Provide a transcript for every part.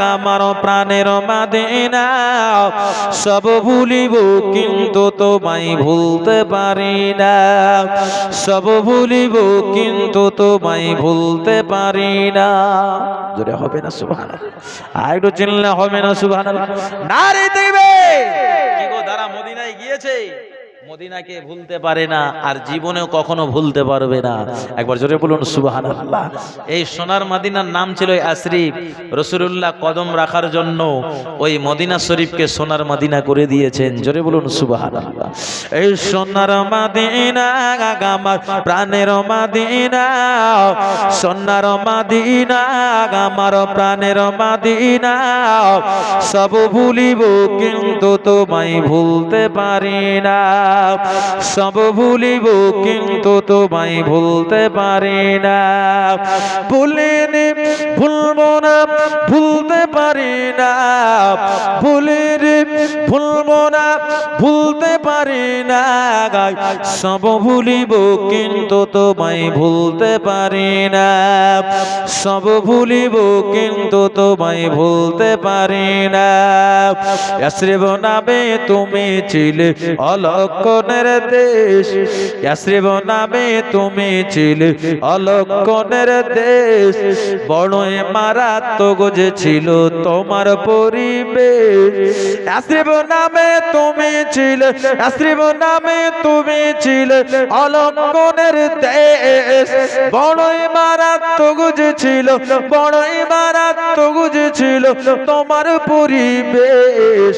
আমার প্রাণের মদিনা সব ভুলিব কিন্তু তোমায় ভুলতে পারি না সব ভুলিব কিন্তু তোমায় ভুলতে পারি না জোরে হবে না সুবহানাল্লাহ আর একটু চিল্লা হবে না সুবহানাল্লাহ নারে তাকবীর কি গো যারা মদিনায় গিয়েছে মদিনাকে ভুলতে পারে না আর জীবনেও কখনো ভুলতে পারবে না একবার জোরে বলুন সুবহানাল্লাহ এই সোনার মদিনার নাম ছিল ইয়াসরিব রাসূলুল্লাহ কদম রাখার জন্য ওই মদিনা শরীফকে সোনার মদিনা করে দিয়েছেন জোরে বলুন সুবহানাল্লাহ এই সোনার মদিনা আমার প্রাণের মদিনা সোনার মদিনা আমার প্রাণের মদিনা সব ভুলিব কিন্তু তোমায় ভুলতে পারি না সব ভুলিব কিন্তু তোমায় ভুলতে পারি না ভুলিনি ভুলবো না ভুলতে পারি না ভুলিনি ভুলবো না ভুলতে পারি না সব ভুলিব কিন্তু তোমায় ভুলতে পারি না সব ভুলিব কিন্তু তোমায় ভুলতে পারি না ইয়াসরিব নামে তুমি ছিলে অলক্ষণের দেশ ইয়াসরিব নামে তুমি ছিলে অলক্ষণের দেশ বড়ই মারাত্মক যে ছিল তোমার পরিবেশ ইয়াসরিব নামে তুমি ছিলে ইয়াসরিব নামে তুমি ছিলে অলক্ষণের দেশ বড়ই মারাত্মক যে ছিল বড়ই মারাত্মক যে ছিল তোমার পরিবেশ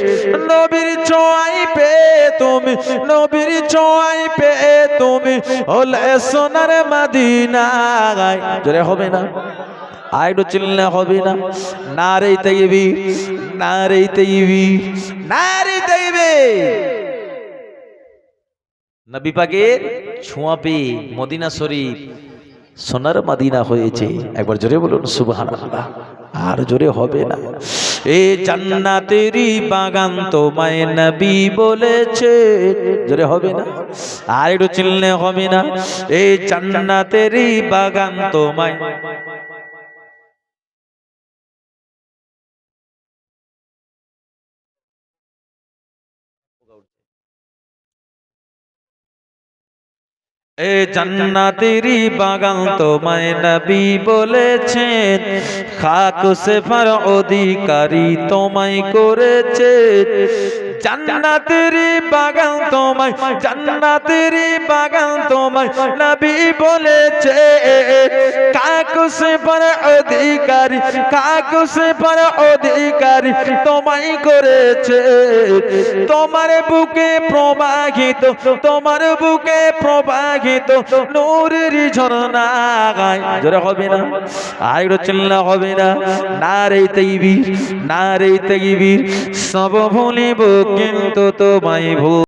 নবীর ছোঁয়ায় পেয়ে তুমি নবীর ছোঁয়ায় পেয়ে তুমি হলে সোনার মদিনা জোরে হবে না আইডো চিল্লা হবে না নারে তাকবীর নারে তাকবীর নারে তাকবীর নবী পাকের ছোঁয়া পেয়ে মদিনা শরীফ সোনার মদিনা হয়েছে একবার জোরে বলুন সুবহানাল্লাহ আর জোরে হবে না এই জান্নাতেরই বাগান তোমায় নবী বলেছে জোরে হবে না আর একটু চিল্লে হবে না এই জান্নাতেরই বাগান তোমায় এ জান্নাতেরই বাগান তোমায় নবী বলেছেন খাক সে ফার অধিকারী তোমায় করেছে জান্নাতেরই বাগান তোমায় জান্নাতেরই বাগান তোমায় নবী বলেছে খাক সে ফার অধিকারী খাক সে ফার অধিকারী তোমায় করেছে তোমার বুকে প্রবাহিত তোমার বুকে প্রবাহিত নূরের ঝর্ণা জোরে হবে না আর একটু চিল্লা হবে না নারে তাকবীর নারে তাকবীর সব ভুলিব কিন্তু তোমায় ভুল